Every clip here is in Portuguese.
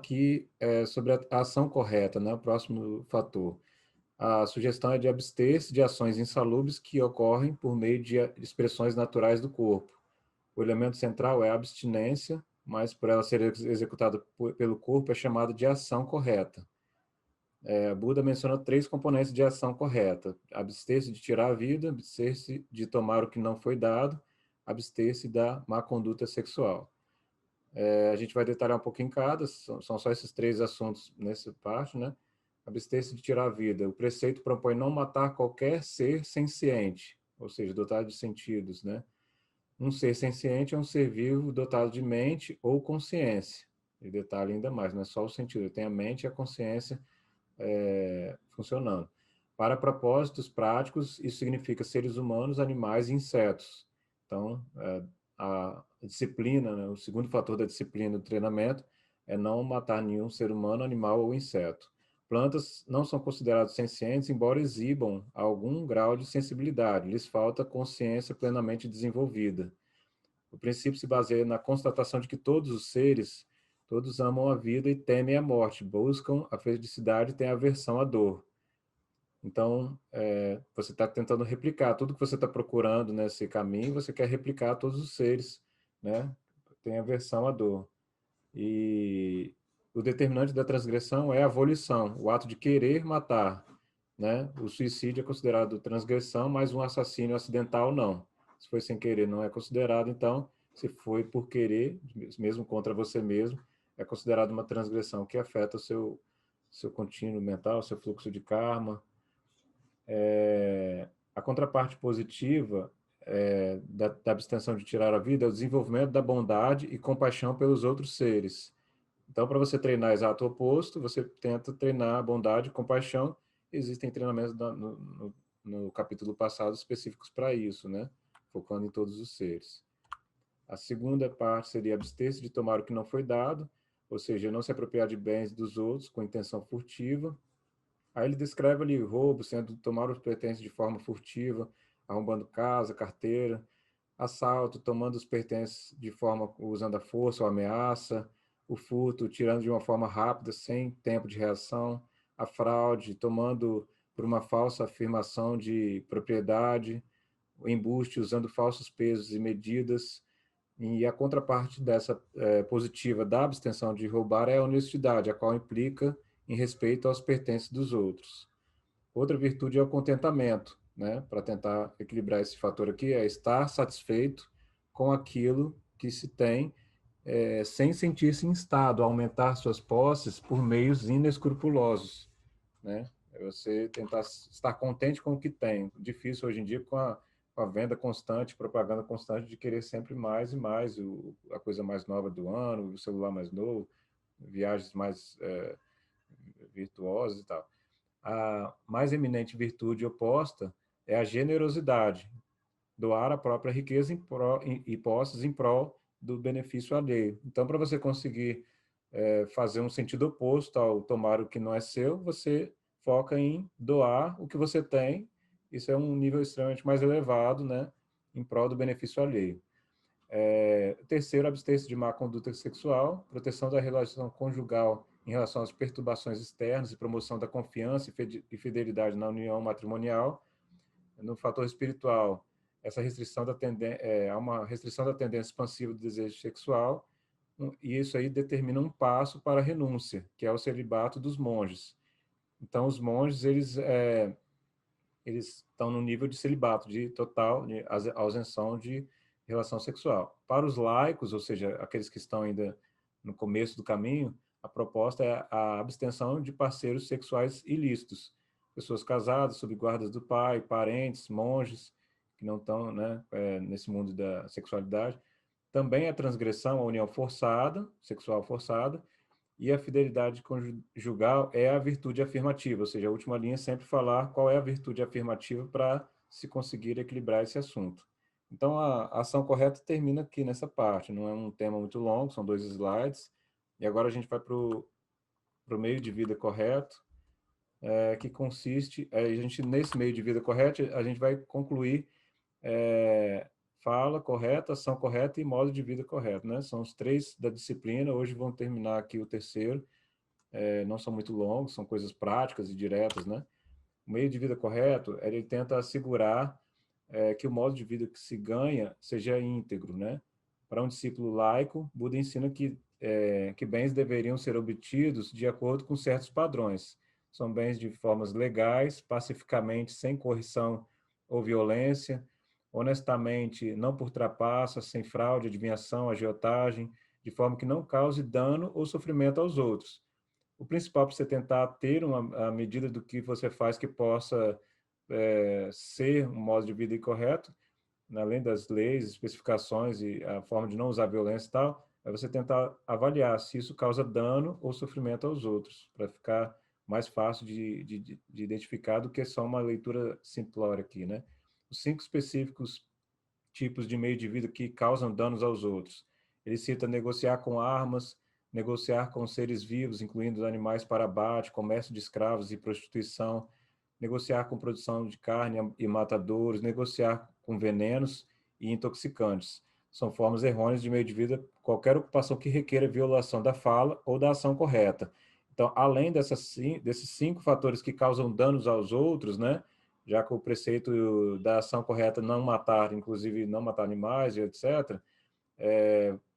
aqui sobre a ação correta, né? O próximo fator. A sugestão é de abster-se de ações insalubres que ocorrem por meio de expressões naturais do corpo. O elemento central é a abstinência, mas por ela ser executada pelo corpo é chamada de ação correta. Buda menciona 3 componentes de ação correta: abster-se de tirar a vida, abster-se de tomar o que não foi dado, abster-se da má conduta sexual. A gente vai detalhar um pouquinho cada, são só esses 3 assuntos nessa parte, né? Abster-se de tirar a vida. O preceito propõe não matar qualquer ser senciente, ou seja, dotado de sentidos, né? Um ser senciente é um ser vivo dotado de mente ou consciência. E detalhe ainda mais, não é só o sentido, tem a mente e a consciência funcionando. Para propósitos práticos, isso significa seres humanos, animais e insetos. Então, a disciplina, né, o segundo fator da disciplina do treinamento é não matar nenhum ser humano, animal ou inseto. Plantas não são consideradas sencientes, embora exibam algum grau de sensibilidade, lhes falta consciência plenamente desenvolvida. O princípio se baseia na constatação de que todos os seres, todos amam a vida e temem a morte, buscam a felicidade e têm aversão à dor. Então, você está tentando replicar tudo que você está procurando nesse caminho, você quer replicar a todos os seres, né? Tem aversão à dor. E o determinante da transgressão é a volição, o ato de querer matar, né? O suicídio é considerado transgressão, mas um assassínio acidental não. Se foi sem querer, não é considerado, então, se foi por querer, mesmo contra você mesmo, é considerado uma transgressão que afeta o seu contínuo mental, seu fluxo de karma. A contraparte positiva da abstenção de tirar a vida é o desenvolvimento da bondade e compaixão pelos outros seres. Então, para você treinar exato o oposto, você tenta treinar a bondade e compaixão. Existem treinamentos no capítulo passado específicos para isso, né? Focando em todos os seres. A segunda parte seria abster-se de tomar o que não foi dado, ou seja, não se apropriar de bens dos outros com intenção furtiva. Aí ele descreve ali roubo, sendo tomar os pertences de forma furtiva, arrombando casa, carteira, assalto, tomando os pertences de forma usando a força ou ameaça, o furto, tirando de uma forma rápida, sem tempo de reação, a fraude, tomando por uma falsa afirmação de propriedade, o embuste, usando falsos pesos e medidas. E a contraparte dessa positiva da abstenção de roubar é a honestidade, a qual implica em respeito aos pertences dos outros. Outra virtude é o contentamento, né? Para tentar equilibrar esse fator aqui, é estar satisfeito com aquilo que se tem, sem sentir-se instado a aumentar suas posses por meios inescrupulosos, né? É você tentar estar contente com o que tem. Difícil hoje em dia com a venda constante, propaganda constante de querer sempre mais e mais, a coisa mais nova do ano, o celular mais novo, viagens mais virtuosas e tal. A mais eminente virtude oposta é a generosidade, doar a própria riqueza e posses em prol do benefício alheio. Então, para você conseguir fazer um sentido oposto ao tomar o que não é seu, você foca em doar o que você tem. Isso é um nível extremamente mais elevado, né, em prol do benefício alheio. Terceiro, abster-se de má conduta sexual, proteção da relação conjugal em relação às perturbações externas e promoção da confiança e fidelidade na união matrimonial. No fator espiritual, essa restrição há uma restrição da tendência expansiva do desejo sexual, e isso aí determina um passo para a renúncia, que é o celibato dos monges. Então, os monges, eles estão no nível de celibato, de total de ausenção de relação sexual. Para os laicos, ou seja, aqueles que estão ainda no começo do caminho, a proposta é a abstenção de parceiros sexuais ilícitos, pessoas casadas, sob guardas do pai, parentes, monges, que não estão, né, nesse mundo da sexualidade. Também a transgressão, a união forçada, sexual forçada, e a fidelidade conjugal é a virtude afirmativa, ou seja, a última linha é sempre falar qual é a virtude afirmativa para se conseguir equilibrar esse assunto. Então, a ação correta termina aqui nessa parte, não é um tema muito longo, são 2 slides, e agora a gente vai para o meio de vida correto, que consiste, nesse meio de vida correto, a gente vai concluir fala correta, ação correta e modo de vida correto, né? São os 3 da disciplina. Hoje vão terminar aqui o terceiro. Não são muito longos, são coisas práticas e diretas, né? O meio de vida correto, ele tenta assegurar que o modo de vida que se ganha seja íntegro, né? Para um discípulo laico, Buda ensina que bens deveriam ser obtidos de acordo com certos padrões. São bens de formas legais, pacificamente, sem correção ou violência, honestamente, não por trapaça, sem fraude, adivinhação, agiotagem, de forma que não cause dano ou sofrimento aos outros. O principal para você tentar ter a medida do que você faz que possa ser um modo de vida correto, além das leis, especificações e a forma de não usar violência e tal, é você tentar avaliar se isso causa dano ou sofrimento aos outros, para ficar mais fácil de identificar do que só uma leitura simplória aqui, né? Os 5 específicos tipos de meio de vida que causam danos aos outros. Ele cita negociar com armas, negociar com seres vivos, incluindo animais para abate, comércio de escravos e prostituição, negociar com produção de carne e matadouros, negociar com venenos e intoxicantes. São formas errôneas de meio de vida, qualquer ocupação que requeira violação da fala ou da ação correta. Então, além desses 5 fatores que causam danos aos outros, né, já que o preceito da ação correta não matar, inclusive não matar animais e etc.,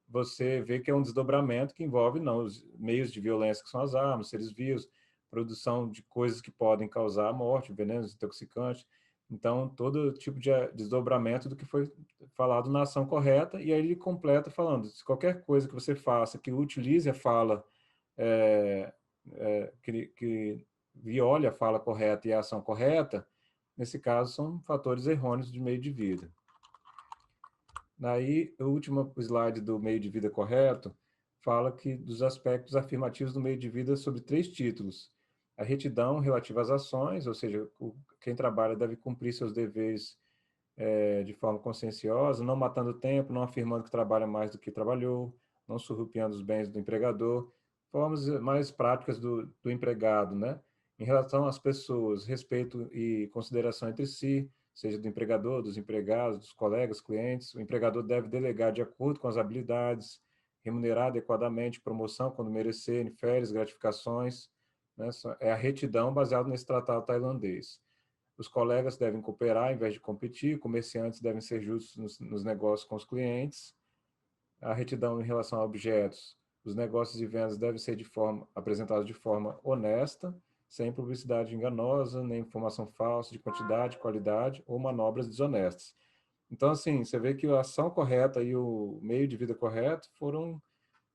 você vê que é um desdobramento que envolve não os meios de violência que são as armas, seres vivos, produção de coisas que podem causar morte, venenos, intoxicantes. Então, todo tipo de desdobramento do que foi falado na ação correta, e aí ele completa falando, se qualquer coisa que você faça que utilize a fala, que viole a fala correta e a ação correta, nesse caso são fatores errôneos de meio de vida. Daí, o último slide do meio de vida correto fala que dos aspectos afirmativos do meio de vida sobre 3 títulos. A retidão relativa às ações, ou seja, quem trabalha deve cumprir seus deveres de forma conscienciosa, não matando tempo, não afirmando que trabalha mais do que trabalhou, não surrupiando os bens do empregador, formas mais práticas do empregado, né? Em relação às pessoas, respeito e consideração entre si, seja do empregador, dos empregados, dos colegas, clientes. O empregador deve delegar de acordo com as habilidades, remunerar adequadamente, promoção quando merecer, férias, gratificações. Né? É a retidão baseada nesse tratado tailandês. Os colegas devem cooperar em vez de competir, comerciantes devem ser justos nos negócios com os clientes. A retidão em relação a objetos, os negócios e vendas devem ser apresentados de forma honesta, sem publicidade enganosa, nem informação falsa de quantidade, qualidade ou manobras desonestas. Então, assim, você vê que a ação correta e o meio de vida correto foram,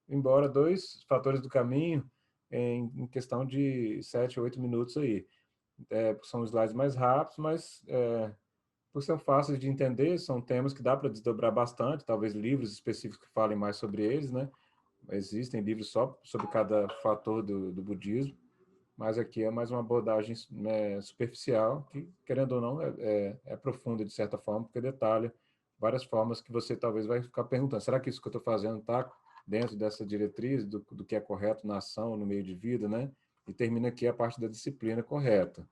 embora 2 fatores do caminho em questão de 7 ou 8 minutos aí. São slides mais rápidos, mas por ser fáceis de entender, são temas que dá para desdobrar bastante, talvez livros específicos que falem mais sobre eles, né? Existem livros só sobre cada fator do budismo, mas aqui é mais uma abordagem, né, superficial, que, querendo ou não, é profunda de certa forma, porque detalha várias formas que você talvez vai ficar perguntando, será que isso que eu estou fazendo está dentro dessa diretriz do que é correto na ação, no meio de vida, né? E termina aqui a parte da disciplina correta.